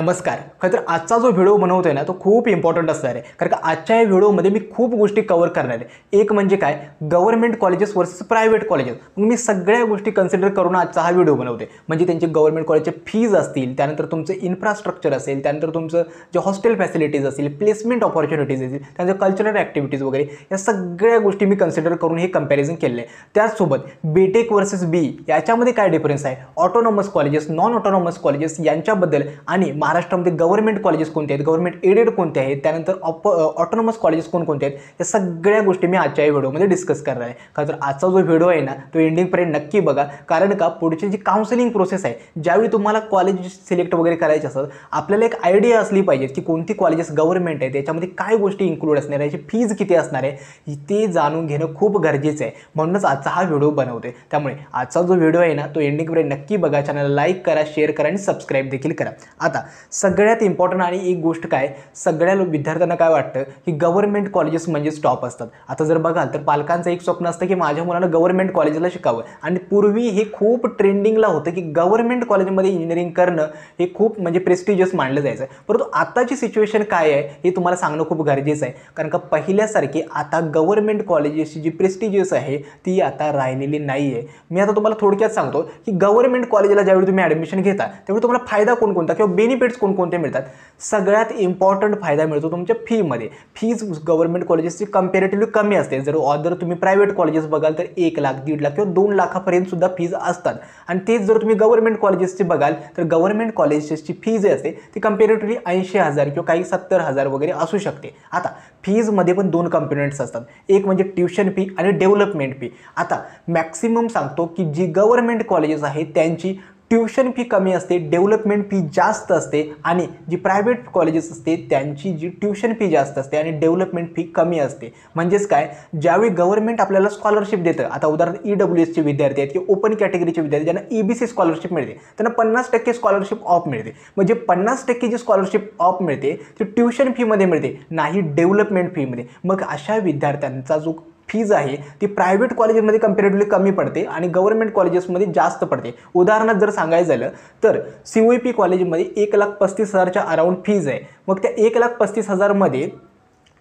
नमस्कार. खरं तर आजचा जो व्हिडिओ बनवतोय ना तो खूप इम्पॉर्टंट असणार आहे, कारण का आजच्या या व्हिडिओमध्ये मी खूप गोष्टी कव्हर करणार आहे. एक म्हणजे काय, government colleges versus private colleges. मग मी सगळ्या गोष्टी कन्सिडर करून आजचा हा व्हिडिओ बनवते. म्हणजे त्यांचे गव्हर्नमेंट कॉलेजचे फीज असतील, त्यानंतर तुमचं इन्फ्रास्ट्रक्चर असेल, त्यानंतर तुमचं जे हॉस्टेल फॅसिलिटीज असतील, प्लेसमेंट ऑपॉर्च्युनिटीज असतील, त्यानंतर कल्चरल ॲक्टिव्हिटीज वगैरे, या सगळ्या गोष्टी मी कन्सिडर करून हे कंपॅरिझन केलेलं आहे. त्याचसोबत बीटेक वर्सेस बी याच्यामध्ये काय डिफरन्स आहे, autonomous colleges, non autonomous colleges यांच्याबद्दल, आणि महाराष्ट्रामध्ये गव्हर्नमेंट कॉलेजेस कोणते आहेत, गव्हर्नमेंट एडेड कोणते आहेत, त्यानंतर ऑटोनॉमस कॉलेजेस कोणकोणते आहेत, या सगळ्या गोष्टी मी आजच्या व्हिडिओमध्ये डिस्कस करणार आहे. कारण तर आजचा जो व्हिडिओ आहे ना तो एंडिंगपर्यंत नक्की बघा. कारण का पुढची जी काउन्सिलिंग प्रोसेस आहे, ज्यावेळी तुम्हाला कॉलेज सिलेक्ट वगैरे करायचे असतात, आपल्याला एक आयडिया असली पाहिजे की कोणती कॉलेजेस गव्हर्नमेंट आहे, त्याच्यामध्ये काय गोष्टी इन्क्लूड असणार आहे, याची फीज किती असणार आहे, ते जाणून घेणं खूप गरजेचं आहे. म्हणूनच आजचा हा व्हिडिओ बनवतोय. त्यामुळे आजचा जो व्हिडिओ आहे ना तो एंडिंगपर्यंत नक्की बघा. चॅनलला लाईक करा, शेअर करा आणि सबस्क्राईब देखील करा. आता सगळ्यात इम्पॉर्टंट आणि एक गोष्ट काय, सगळ्या विद्यार्थ्यांना काय वाटतं की गव्हर्नमेंट कॉलेजेस म्हणजे टॉप असतात. आता जर बघाल तर पालकांचं एक स्वप्न असतं की माझ्या मुलानं गव्हर्नमेंट कॉलेजला शिकावं, आणि पूर्वी हे खूप ट्रेंडिंगला होतं की गव्हर्नमेंट कॉलेजमध्ये इंजिनिअरिंग करणं हे खूप म्हणजे प्रेस्टिजियस मानलं जायचं. परंतु आताची सिच्युएशन काय आहे हे तुम्हाला सांगणं खूप गरजेचं आहे. कारण का पहिल्यासारखी आता गव्हर्नमेंट कॉलेजेसची जी प्रेस्टिजियस आहे ती आता राहिलेली नाही आहे. मी आता तुम्हाला थोडक्यात सांगतो की गव्हर्नमेंट कॉलेजला ज्यावेळी तुम्ही ॲडमिशन घेता त्यावेळी तुम्हाला फायदा कोणकोणता किंवा बेनिफिट्स कोणकोणते मिळतात. सगळ्यात इम्पॉर्टंट फायदा मिळतो तुमच्या फीमध्ये. फीज गव्हर्नमेंट कॉलेजेसची कंपॅरेटिव्हली कमी असते. जर तुम्ही प्रायव्हेट कॉलेजेस बघाल तर 1 लाख, 1.5 लाख किंवा 2 लाखापर्यंत सुद्धा फीज असतात. आणि तेच जर तुम्ही गव्हर्नमेंट कॉलेजेसची बघाल तर गव्हर्नमेंट कॉलेजेसची फीज जी असते ती कंपॅरेटिव्हली 80,000 किंवा काही 70,000 वगैरे असू शकते. आता फीजमध्ये पण 2 कंपोनेंट्स असतात, एक म्हणजे ट्युशन फी आणि डेव्हलपमेंट फी. आता मॅक्सिमम सांगतो की जी गव्हर्नमेंट कॉलेजेस आहेत त्यांची ट्युशन फी कमी असते, डेव्हलपमेंट फी जास्त असते, आणि जी प्रायव्हेट कॉलेजेस असते त्यांची जी ट्युशन फी जास्त असते आणि डेव्हलपमेंट फी कमी असते. म्हणजेच काय, ज्यावेळी गव्हर्नमेंट आपल्याला स्कॉलरशिप देतं, आता उदाहरणार्थ EWSचे विद्यार्थी आहेत किंवा ओपन कॅटेगरीचे विद्यार्थी ज्यांना EBC स्कॉलरशिप मिळते त्यांना 50% स्कॉलरशिप ऑफ मिळते. म्हणजे 50% जी स्कॉलरशिप ऑफ मिळते ती ट्युशन फीमध्ये मिळते, नाही डेव्हलपमेंट फीमध्ये. मग अशा विद्यार्थ्यांचा जो फीज आहे ती प्रायव्हेट कॉलेजेसमध्ये कंपॅरेटिव्हली कमी पडते आणि गव्हर्नमेंट कॉलेजेसमध्ये जास्त पडते. उदाहरणार्थ जर सांगायचं झालं तर COEP कॉलेजमध्ये 1,35,000च्या अराउंड फीज आहे. मग त्या 1,35,000 मध्ये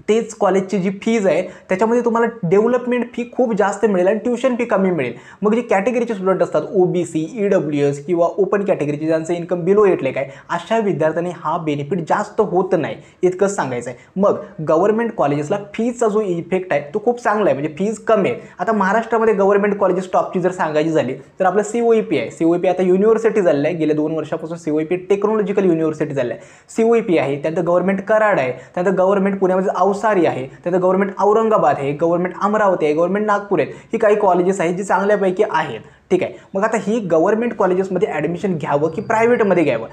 तेच कॉलेजची जी फीज आहे त्याच्यामध्ये तुम्हाला डेव्हलपमेंट फी खूप जास्त मिळेल आणि ट्युशन फी कमी मिळेल. मग जे कॅटेगरीचे स्टुडंट असतात OBC, EWS किंवा ओपन कॅटेगरीचे ज्यांचं इन्कम बिलो 8 लाख आहे, अशा विद्यार्थ्यांनी हा बेनिफिट जास्त होत नाही, इतकंच सांगायचं आहे. मग गव्हर्नमेंट कॉलेजेसला फीजचा जो इफेक्ट आहे तो खूप चांगला आहे, म्हणजे फीज कमी आहे. आता महाराष्ट्रामध्ये गव्हर्नमेंट कॉलेजेस टॉपची जर सांगायची झाली तर आपलं COEP आहे. COEP आता युनिव्हर्सिटी झालेलं आहे, गेल्या 2 वर्षापासून COEP टेक्नॉलॉजिकल युनिव्हर्सिटी झालं आहे. COEP आहे, त्यानंतर गव्हर्नमेंट कराड आहे, त्यानंतर गव्हर्नमेंट पुण्यामध्ये अवसारी आहे, त्यानंतर गव्हर्नमेंट औरंगाबाद आहे, गव्हर्नमेंट अमरावती आहे, गव्हर्नमेंट नागपूर आहेत. ही काही कॉलेजेस आहेत जी चांगल्यापैकी आहेत. ठीक आहे. मग आता ही गव्हर्नमेंट कॉलेजेसमध्ये ॲडमिशन घ्यावं की प्रायव्हेटमध्ये घ्यावं,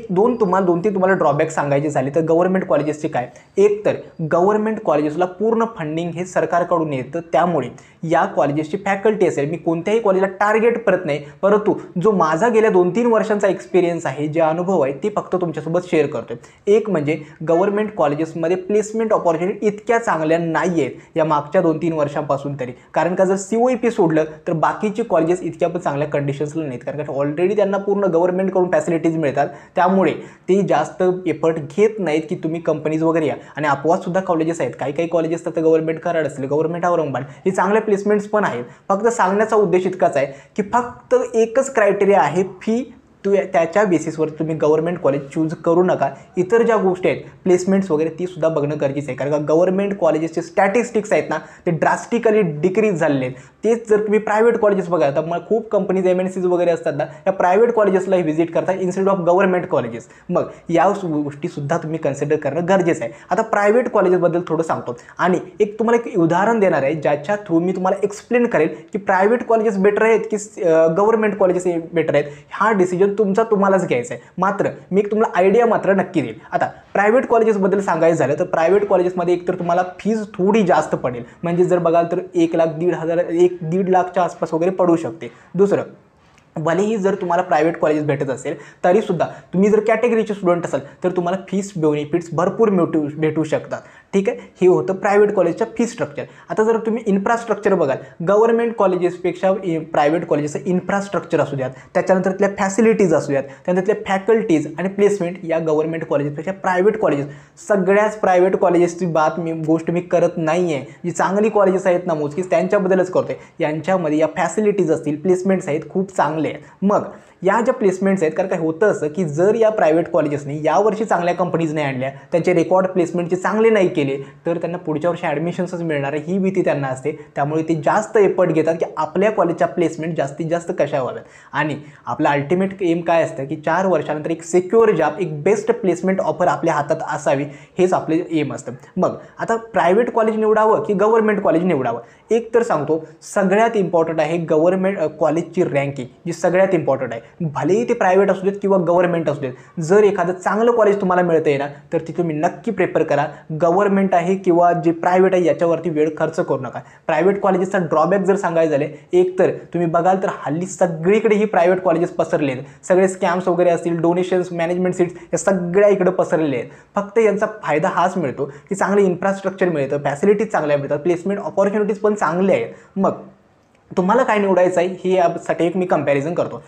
दोन तीन तुम्हाला ड्रॉबॅक सांगायचे झाले तर गव्हर्नमेंट कॉलेजेसचे काय, एक तर गव्हर्नमेंट कॉलेजेसला पूर्ण फंडिंग हे सरकारकडून येतं, त्यामुळे या कॉलेजेसची फॅकल्टी असेल, मी कोणत्याही कॉलेजला टार्गेट करत नाही, परंतु जो माझा गेल्या 2-3 वर्षांचा एक्सपिरियन्स आहे, जे अनुभव आहे ते फक्त तुमच्यासोबत शेअर करतोय. एक म्हणजे गव्हर्नमेंट कॉलेजेसमध्ये प्लेसमेंट ऑपॉर्च्युनिटी इतक्या चांगल्या नाही आहेत या मागच्या 2-3 वर्षांपासून तरी. कारण का जर COEP सोडलं तर बाकीची कॉलेजेस इतक्या पण चांगल्या कंडिशन्सला नाहीत, कारण का ऑलरेडी त्यांना पूर्ण गव्हर्नमेंटकडून फॅसिलिटीज मिळतात, त्यामुळे ते जास्त एफर्ट घेत नाहीत की तुम्ही कंपनीज वगैरे या. आणि अपवाद सुद्धा कॉलेजेस आहेत, काही कॉलेजेस तर गव्हर्नमेंट कराड असेल, गव्हर्नमेंट औरंगाबाद, हे चांगले प्लेसमेंट्स पण आहेत. फक्त सांगण्याचा उद्देश इतकाच आहे की फक्त एकच क्रायटेरिया आहे, फी. त्याच्या बेसिसवर तुम्ही गव्हर्नमेंट कॉलेज चूज करू नका. इतर ज्या गोष्टी आहेत प्लेसमेंट्स वगैरे ती सुद्धा बघणं गरजेचं आहे, कारण का गव्हर्नमेंट कॉलेजेसचे स्टॅटिस्टिक्स आहेत ना ते ड्रास्टिकली डिक्रीज झालेले आहेत. तेच जर तुम्ही प्रायव्हेट कॉलेजेस बघा तर मग खूप कंपनीज MNCs वगैरे असतात ना, या प्रायव्हेट कॉलेजेसला व्हिजिट करता इन्स्टेड ऑफ गव्हर्नमेंट कॉलेजेस. मग या गोष्टीसुद्धा तुम्ही कन्सिडर करणं गरजेचं आहे. आता प्रायव्हेट कॉलेजेसबद्दल थोडं सांगतो आणि एक तुम्हाला एक उदाहरण देणार आहे ज्याच्या थ्रू मी तुम्हाला एक्सप्लेन करेल की प्रायव्हेट कॉलेजेस बेटर आहेत की गव्हर्नमेंट कॉलेजेस बेटर आहेत. हा डिसिजन तुम्हालाच घ्यायचा आहे. मात्र मी तुम्हाला आयडिया मात्र नक्की देईल. आता प्रायव्हेट कॉलेजेसबद्दल सांगायचं झालं तर प्रायव्हेट कॉलेजेसमध्ये एकतर तुम्हाला फीज थोडी जास्त पडेल, म्हणजे जर बघाल तर 1 लाख, 1.5 लाखच्या आसपास वगैरे पडू शकते. दुसरं, भलेही जर तुम्हाला प्रायव्हेट कॉलेज भेटत असेल तरीसुद्धा तुम्ही जर कॅटेगरीचे स्टुडंट असाल तर तुम्हाला फीस बेनिफिट्स भरपूर भेटू शकतात. ठीक आहे, हे होतं प्रायव्हेट कॉलेजच्या फी स्ट्रक्चर. आता जर तुम्ही इन्फ्रास्ट्रक्चर बघाल, गव्हर्नमेंट कॉलेजेसपेक्षा प्रायव्हेट कॉलेजचं इन्फ्रास्ट्रक्चर असू द्यात, त्याच्यानंतर तिथल्या फॅसिलिटीज असू द्यात, त्यानंतर फॅकल्टीज आणि प्लेसमेंट या गव्हर्नमेंट कॉलेजेसपेक्षा प्रायव्हेट कॉलेजेस, सगळ्याच प्रायव्हेट कॉलेजेसची गोष्ट मी करत नाही आहे. जी चांगली कॉलेजेस आहेत ना मोजकीच त्यांच्याबद्दलच करतोय. यांच्यामध्ये या फॅसिलिटीज असतील, प्लेसमेंट्स आहेत, खूप चांगले आहेत. मग या ज्या प्लेसमेंट्स आहेत, कारण काय होतं असं की जर या प्रायव्हेट कॉलेजेसने यावर्षी चांगल्या कंपनीज नाही आणल्या, त्यांचे रेकॉर्ड प्लेसमेंटचे चांगले नाही केले, तर त्यांना पुढच्या वर्षी ॲडमिशन्सच मिळणार आहे ही भीती त्यांना असते. त्यामुळे ते जास्त एफर्ट घेतात की आपल्या कॉलेजच्या प्लेसमेंट जास्तीत जास्त कशा व्हाव्यात. आणि आपलं अल्टिमेट एम काय असतं की 4 वर्षानंतर एक सिक्युअर जॉब, एक बेस्ट प्लेसमेंट ऑफर आपल्या हातात असावी, हेच आपले एम असतं. मग आता प्रायव्हेट कॉलेज निवडावं की गव्हर्नमेंट कॉलेज निवडावं? एक तर सांगतो, सगळ्यात इम्पॉर्टंट आहे गव्हर्नमेंट कॉलेजची रँकिंग, जी सगळ्यात इम्पॉर्टंट आहे. भलेही ते प्रायव्हेट असू देत किंवा गव्हर्नमेंट असू देत, जर एखादं चांगलं कॉलेज तुम्हाला मिळतं आहे ना, तर ती तुम्ही नक्की प्रेफर करा. गव्हर्नमेंट आहे किंवा जे प्रायव्हेट आहे याच्यावरती वेळ खर्च करू नका. प्रायव्हेट कॉलेजेसचा ड्रॉबॅक जर सांगायचं झाले, एक तर तुम्ही बघाल तर हल्ली सगळीकडे ही प्रायव्हेट कॉलेजेस पसरले आहेत. सगळे स्कॅम्स वगैरे असतील, डोनेशन्स, मॅनेजमेंट सीट्स या सगळ्या इकडे पसरलेले आहेत. फक्त यांचा फायदा हाच मिळतो की चांगलं इन्फ्रास्ट्रक्चर मिळतं, फॅसिलिटीज चांगल्या मिळतात, प्लेसमेंट ऑपॉर्च्युनिटीज पण चांगले आहेत. मग तुम्हाला काय निवडायचं आहे हे यासाठी एक मी कंपॅरिझन करतो.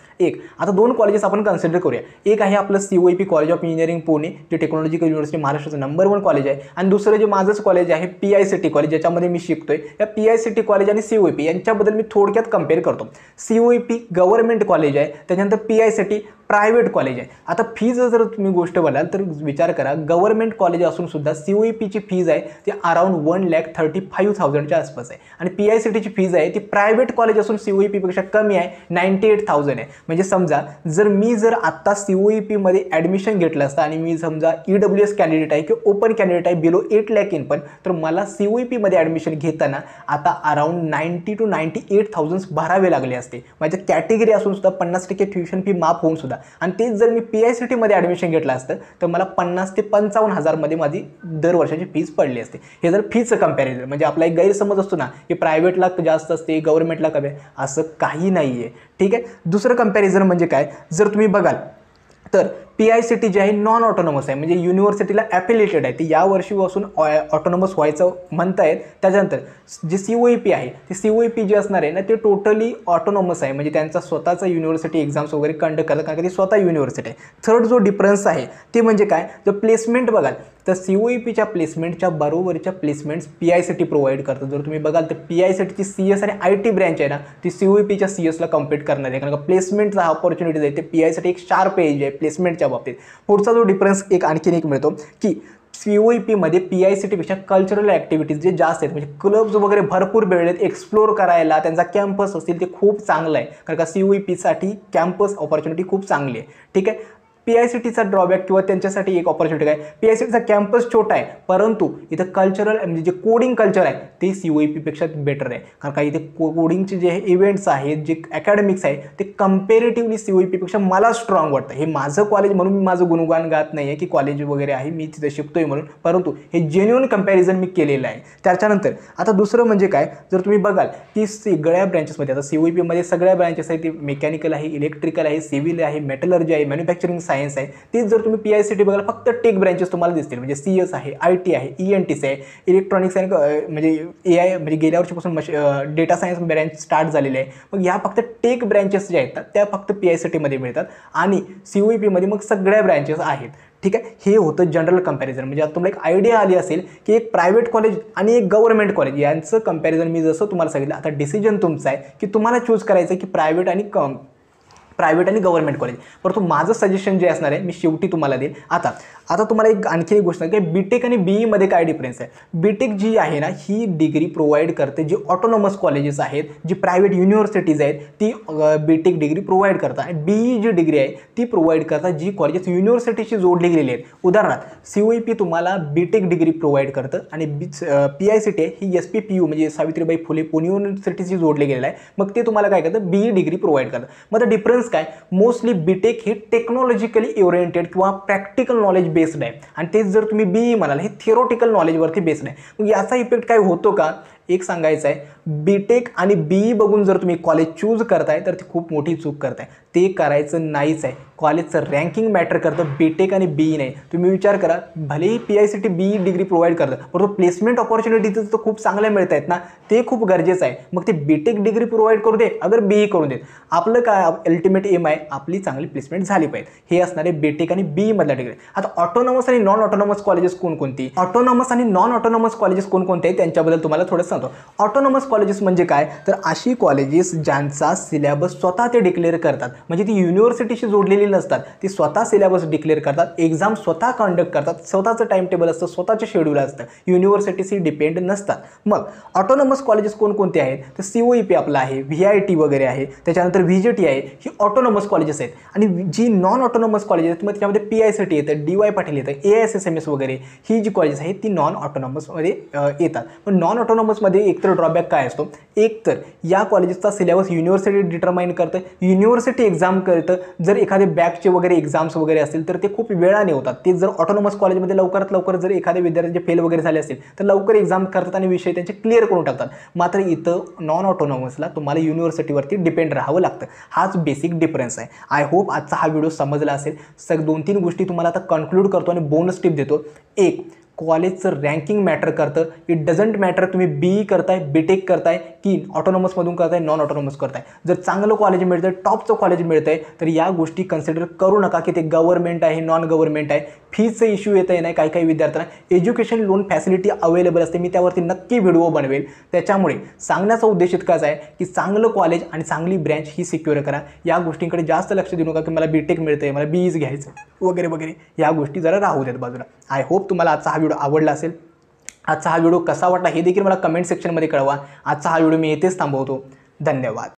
आता 2 कॉलेजेस आपण कन्सिडर करूया. एक आहे आपलं COEP college of engineering Pune, जे टेक्नॉलॉजिकल युनिव्हर्सिटी महाराष्ट्राचं नंबर 1 कॉलेज आहे. आणि दुसरं जे माझंच कॉलेज आहे PICT कॉलेज, ज्याच्यामध्ये मी शिकतोय. या PICT कॉलेज आणि COEP यांच्याबद्दल मी थोडक्यात कंपेअर करतो. COEP गव्हर्नमेंट कॉलेज आहे, त्याच्यानंतर PICT प्रायव्हेट कॉलेज आहे. आता फीज जर तुम्ही गोष्ट बघाल तर विचार करा, गव्हर्नमेंट कॉलेज असून सुद्धा COEPची फीज आहे ती अराउंड 1,35,000च्या आसपास आहे. आणि PICTची फीज आहे ती प्रायव्हेट कॉलेज असून COEPपेक्षा कमी आहे, 98,000 आहे. म्हणजे समजा जर आत्ता COEPमध्ये ॲडमिशन घेतलं असतं आणि मी समजा EWS कॅन्डिडेट आहे किंवा ओपन कॅन्डिडेट आहे बिलो 8 लाख इनकम, तर मला COEPमध्ये ॲडमिशन घेताना आता अराउंड 90,000 to 98,000 भरावे लागले असते. माझ्या कॅटेगरी असून सुद्धा 50% ट्युशन फी माफ होऊन सुद्धा. आणि तेच जर मी PICTमध्ये ॲडमिशन घेतलं असतं तर मला 50,000 ते 55,000मध्ये माझी दर वर्षाची फीज पडली असते. हे जर फीचं कंपॅरिझन, म्हणजे आपला एक गैरसमज असतो ना की प्रायव्हेटला जास्त असते, गव्हर्नमेंटला कमी, असं काही नाही आहे. ठीक आहे. दुसरं कंपॅरिझन म्हणजे काय, जर तुम्ही बघाल तर PICT जे आहे नॉन ऑटोनॉमस आहे, म्हणजे युनिव्हर्सिटीला ॲफिलिएटेड आहे. ती या वर्षीपासून ऑटोनॉमस व्हायचं म्हणतायत. त्याच्यानंतर जे COEP आहे, ते COEP जे असणार आहे ना, ते टोटली ऑटोनॉमस आहे, म्हणजे त्यांचा स्वतःचा युनिव्हर्सिटी एक्झाम्स वगैरे कंडक्ट करतात, कारण की ती स्वतः युनिव्हर्सिटी आहे. थर्ड जो डिफरन्स आहे ते म्हणजे काय, जर प्लेसमेंट बघाल तर COEPच्या प्लेसमेंटच्या बरोबरच्या प्लेसमेंट्स PICT प्रोव्हाइड करतात. जर तुम्ही बघाल तर PICTची CS आणि IT ब्रँच आहे ना, ती COEPच्या CSला कम्पीट करणार आहे, कारण का प्लेसमेंटचा ऑपॉर्च्युनिटीज आहे ते PICT एक शार्प एज आहे प्लेसमेंटच्या बाबतीत. पुढचा जो डिफरन्स आणखीन एक मिळतो की COEPमध्ये PICTपेक्षा कल्चरल ॲक्टिव्हिटीज जे जास्त आहेत, म्हणजे क्लब्स वगैरे भरपूर वेळ आहेत एक्सप्लोर करायला. त्यांचा कॅम्पस असतील ते खूप चांगलं आहे, कारण का COEPसाठी कॅम्पस ऑपॉर्च्युनिटी खूप चांगली आहे. ठीक आहे. PICTचा ड्रॉबॅक किंवा त्यांच्यासाठी एक ऑपॉर्च्युनिटी काय, PICTचा कॅम्पस छोटा आहे, परंतु इथं कल्चरल म्हणजे जे कोडिंग कल्चर आहे ते COEPपेक्षा बेटर आहे, कारण का इथे कोडिंगचे जे इव्हेंट्स आहेत, जे अकॅडमिक्स आहे ते कंपेरेटिव्हली COEPपेक्षा मला स्ट्रॉंग वाटतं. हे माझं कॉलेज म्हणून मी माझं गुणगान गात नाही आहे की कॉलेज वगैरे आहे मी तिथे शिकतोय म्हणून, परंतु हे जेन्युइन कंपॅरिझन मी केलेलं आहे. त्याच्यानंतर आता दुसरं म्हणजे काय, जर तुम्ही बघाल की सगळ्या ब्रँचेसमध्ये, आता COEPमध्ये सगळ्या ब्रँचेस आहेत, ते मेकॅनिकल आहे, इलेक्ट्रिकल आहे, सिव्हिल आहे, मेटलर्जी आहे, मॅन्युफॅक्चरिंग सायन्स आहे. तेच जर तुम्ही PICT बघाल फक्त टेक ब्रँचेस तुम्हाला दिसतील, म्हणजे CS आहे, IT आहे, ENTC आहे, इलेक्ट्रॉनिक्स आहे, म्हणजे AI, म्हणजे गेल्या वर्षीपासून डेटा सायन्स ब्रँच स्टार्ट झालेले आहे. मग ह्या फक्त टेक ब्रँचेस ज्या आहेत त्या फक्त PICTमध्ये मिळतात आणि COEPमध्ये मग सगळ्या ब्रँचेस आहेत. ठीक आहे. हे होतं जनरल कंपॅरिझन. म्हणजे आता तुम्हाला एक आयडिया आली असेल की एक प्रायव्हेट कॉलेज आणि एक गव्हर्नमेंट कॉलेज यांचं कंपॅरिझन मी जसं तुम्हाला सांगितलं. आता डिसिजन तुमचा आहे की तुम्हाला चूज करायचं आहे की प्रायव्हेट आणि गव्हर्नमेंट कॉलेज. परंतु माझं सजेशन जे असणार आहे मी शेवटी तुम्हाला देईल. आता तुम्हाला आणखी एक गोष्ट आहे की BTech आणि BE मध्ये काय डिफरन्स आहे. BTech जी आहे ना ही डिग्री प्रोव्हाइड करते, जी ऑटोनॉमस कॉलेजेस आहेत, जी प्रायव्हेट युनिव्हर्सिटीज आहेत ती BTech डिग्री प्रोव्हाइड करतात. आणि BE जी डिग्री आहे ती प्रोव्हाइड करतात जी कॉलेजेस युनिव्हर्सिटीशी जोडली गेलेली आहेत. उदाहरणार्थ COEP तुम्हाला BTech डिग्री प्रोव्हाइड करतं आणि PICT ही SPPU म्हणजे सावित्रीबाई फुले पुणे युनिव्हर्सिटीशी जोडले गेलेलं आहे. मग ते तुम्हाला काय करतं, BE डिग्री प्रोव्हाइड करतं. मग आता डिफरन्स काय, मोस्टली BTech हे टेक्नॉलॉजिकली ओरिएंटेड किंवा प्रॅक्टिकल नॉलेज बेस्ड आहे आणि तेच जर तुम्ही BE म्हणाल हे थिअरॉटिकल नॉलेजवरती बेस्ड आहे. मग याचा इफेक्ट काय होतो का, एक सांगायचं आहे, BTech आणि BE बघून जर तुम्ही कॉलेज चूज करताय तर ती खूप मोठी चूक करताय. ते करायचं नाहीच आहे. कॉलेजचं रँकिंग मॅटर करतं, BTech आणि BE नाही. तुम्ही विचार करा, भलेही PICT BE डिग्री प्रोव्हाइड करतं, परंतु प्लेसमेंट ऑपॉर्च्युनिटीज तर खूप चांगल्या मिळत आहेत ना, ते खूप गरजेचं आहे. मग ते BTech डिग्री प्रोव्हाइड करू दे, अगर BE करून देत, आपलं काय अल्टिमेट एम आहे, आपली चांगली प्लेसमेंट झाली पाहिजे. हे असणारे BTech आणि BE मधल्या डिग्री. आता ऑटोनॉमस आणि नॉन ऑटोनॉमस कॉलेजेस कोणकोणती, ऑटोनॉमस आणि नॉन ऑटोनॉमस कॉलेजेस कोणकोणते आहेत त्यांच्याबद्दल तुम्हाला थोडं सांगतो. ऑटोनॉमस कॉलेजेस म्हणजे काय, तर अशी कॉलेजेस ज्यांचा सिलेबस स्वतः ते डिक्लेअर करतात, म्हणजे ती युनिव्हर्सिटीशी जोडलेली नसतात, ती स्वतः सिलेबस डिक्लेअर करतात, एक्झाम स्वतः कंडक्ट करतात, स्वतःचं टाइम टेबल असतं, स्वतःचं शेड्यूल असतं, युनिव्हर्सिटीशी डिपेंड नसतात. मग ऑटोनॉमस कॉलेजेस कोणकोणते आहेत, तर COEP आपलं आहे, VIT वगैरे आहे, त्याच्यानंतर VJT आहे, ही ऑटोनॉमस कॉलेजेस आहेत. आणि जी नॉन ऑटोनॉमस कॉलेजेस आहेत, मग त्याच्यामध्ये PICT येतं, DY पाटील येतं, AISSMS वगैरे, ही जी कॉलेजेस आहेत ती नॉन ऑटोनॉमसमध्ये येतात. पण नॉन ऑटोनॉमसमध्ये एकतर ड्रॉबॅक काय असतो, एक तर या कॉलेजेसचा सिलेबस युनिव्हर्सिटी डिटरमाइन करतं, युनिव्हर्सिटी एक्झाम करतं. जर एखादे बॅकचे वगैरे एक्झाम्स वगैरे असतील तर ते खूप वेळाने होतात. ते जर ऑटोनॉमस कॉलेजमध्ये लवकरात लवकर जर एखाद्या विद्यार्थ्यांचे फेल वगैरे झाले असतील तर लवकर एक्झाम करतात आणि विषय त्यांचे क्लिअर करून टाकतात. मात्र इथं नॉन ऑटोनॉमसला तुम्हाला युनिव्हर्सिटीवरती डिपेंड राहावं लागतं. हाच बेसिक डिफरन्स आहे. आय होप आजचा हा व्हिडिओ समजला असेल. 2-3 गोष्टी तुम्हाला आता कन्क्लूड करतो आणि बोनस टिप देतो. एक, कॉलेजचं रँकिंग मॅटर करतं. इट डझंट मॅटर तुम्ही BE करताय, BTech करताय की ऑटोनॉमसमधून करताय, नॉन ऑटोनॉमस करताय. जर चांगलं कॉलेज मिळतं, टॉपचं कॉलेज मिळतं आहे, तर या गोष्टी कन्सिडर करू नका की ते गव्हर्नमेंट आहे, नॉन गव्हर्नमेंट आहे. फीचं इश्यू येतं आहे नाही, काही विद्यार्थ्यांना एज्युकेशन लोन फॅसिलिटी अवेलेबल असते. मी त्यावरती नक्की व्हिडिओ बनवेल. त्याच्यामुळे सांगण्याचा उद्देश इतकाच आहे की चांगलं कॉलेज आणि चांगली ब्रँच ही सिक्युअर करा. या गोष्टींकडे जास्त लक्ष देऊ नका की मला BTech मिळतं आहे, मला BEच घ्यायचं वगैरे वगैरे. या गोष्टी जरा राहू देत बाजूला. आय होप तुम्हाला आजचा हा व्हिडिओ आवडला असेल. आजचा हा व्हिडिओ कसा वाटला हे देखील मला कमेंट सेक्शनमध्ये कळवा. आजचा हा व्हिडिओ मी येथेच थांबवतो. धन्यवाद.